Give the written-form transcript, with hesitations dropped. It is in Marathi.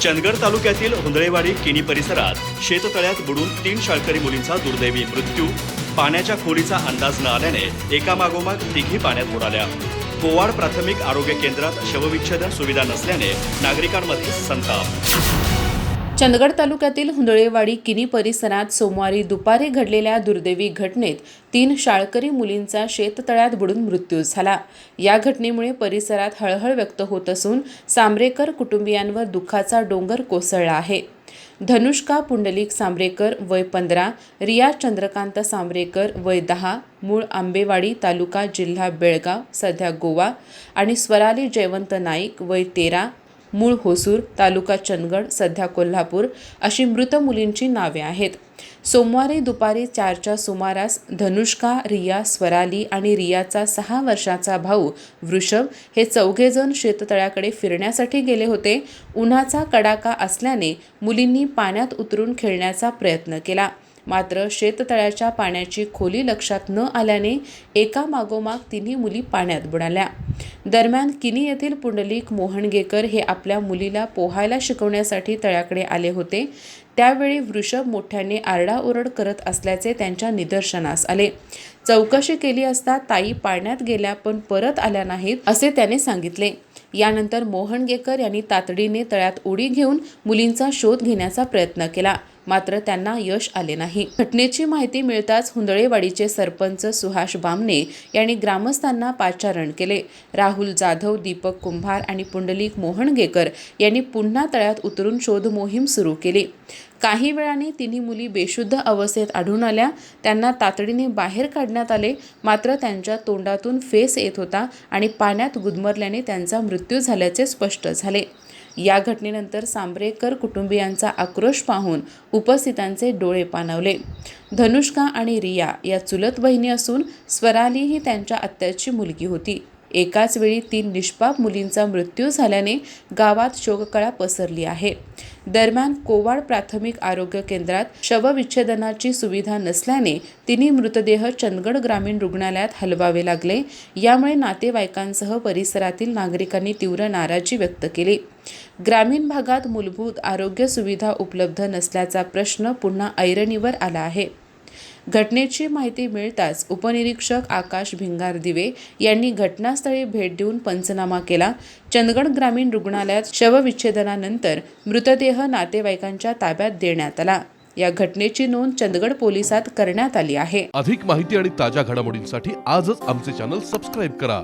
चंदगड तालुक्यातील हुंदळेवाडी किनी परिसरात शेततळ्यात बुडून 3 शाळकरी मुलींचा दुर्दैवी मृत्यू। पाण्याच्या खोलीचा अंदाज न आल्याने एकामागोमाग तिघी पाण्यात बुडाल्या। कोवाड प्राथमिक आरोग्य केंद्रात शवविच्छेदन सुविधा नसल्याने नागरिकांमध्ये संताप। चंदगड तालुक्यातील हुंदळेवाडी किनी परिसरात सोमवारी दुपारी घडलेल्या दुर्दैवी घटनेत 3 शाळकरी मुलींचा शेततळ्यात बुडून मृत्यू झाला। या घटनेमुळे परिसरात हळहळ व्यक्त होत असून सांब्रेकर कुटुंबियांवर दुःखाचा डोंगर कोसळला आहे। धनुष्का पुंडलिक सांब्रेकर वय 15, रिया चंद्रकांत सांब्रेकर वय 10, मूळ आंबेवाडी तालुका जिल्हा बेळगाव सध्या गोवा आणि स्वराली जयवंत नाईक वय 13, मूळ होसूर तालुका चंदगड सध्या कोल्हापूर अशी मृत मुलींची नावे आहेत। सोमवारी दुपारी 4च्या सुमारास धनुष्का, रिया, स्वराली आणि रियाचा 6 वर्षाचा भाऊ वृषभ हे चौघेजण शेततळ्याकडे फिरण्यासाठी गेले होते। उन्हाचा कडाका असल्याने मुलींनी पाण्यात उतरून खेळण्याचा प्रयत्न केला, मात्र शेततळ्याच्या पाण्याची खोली लक्षात न आल्याने एकामागोमाग तिन्ही मुली पाण्यात बुडाल्या। दरम्यान किनी येथील पुंडलिक मोहणगेकर हे आपल्या मुलीला पोहायला शिकवण्यासाठी तळ्याकडे आले होते। त्यावेळी वृषभ मोठ्याने आरडाओरड करत असल्याचे त्यांच्या निदर्शनास आले। चौकशी केली असता ताई पाण्यात गेल्या पण परत आल्या नाहीत असे त्याने सांगितले। यानंतर मोहणगेकर यांनी तातडीने तळ्यात उडी घेऊन मुलींचा शोध घेण्याचा प्रयत्न केला, मात्र त्यांना यश आले नाही। घटनेची माहिती मिळताच हुंदळेवाडीचे सरपंच सुहास बामणे यांनी ग्रामस्थांना पाचारण केले। राहुल जाधव, दीपक कुंभार आणि पुंडलिक मोहणगेकर यांनी पुन्हा तळ्यात उतरून शोध मोहीम सुरू केली। काही वेळाने तिन्ही मुली बेशुद्ध अवस्थेत आढळून आल्या। त्यांना तातडीने बाहेर काढण्यात आले, मात्र त्यांच्या तोंडातून फेस येत होता आणि पाण्यात गुदमरल्याने त्यांचा मृत्यू झाल्याचे स्पष्ट झाले। या घटनेनंतर सांब्रेकर कुटुंबियांचा आक्रोश पाहून उपस्थितांचे डोळे पाणावले। धनुष्का आणि रिया या चुलत बहिणी असून स्वराली ही त्यांच्या आत्याची मुलगी होती। एकाच वेळी 3 निष्पाप मुलींचा मृत्यू झाल्याने गावात शोककळा पसरली आहे। दरम्यान कोवाड प्राथमिक आरोग्य केंद्रात शवविच्छेदनाची सुविधा नसल्याने तिन्ही मृतदेह चंदगड ग्रामीण रुग्णालयात हलवावे लागले। यामुळे नातेवाईकांसह परिसरातील नागरिकांनी तीव्र नाराजी व्यक्त केली। ग्रामीण भागात मूलभूत आरोग्य सुविधा उपलब्ध नसल्याचा प्रश्न पुन्हा ऐरणीवर आला आहे। घटनेची माहिती मिळताच उपनिरीक्षक आकाश भिंगार दिवे यांनी घटनास्थळी भेट देऊन पंचनामा केला। चंदगड ग्रामीण रुग्णालयात शवविच्छेदनानंतर मृतदेह नातेवाईकांच्या ताब्यात देण्यात आला। या घटनेची नोंद चंदगड पोलिसात करण्यात आली आहे। अधिक माहिती आणि ताज्या घडामोडींसाठी आजच आमचे चॅनल सबस्क्राइब करा।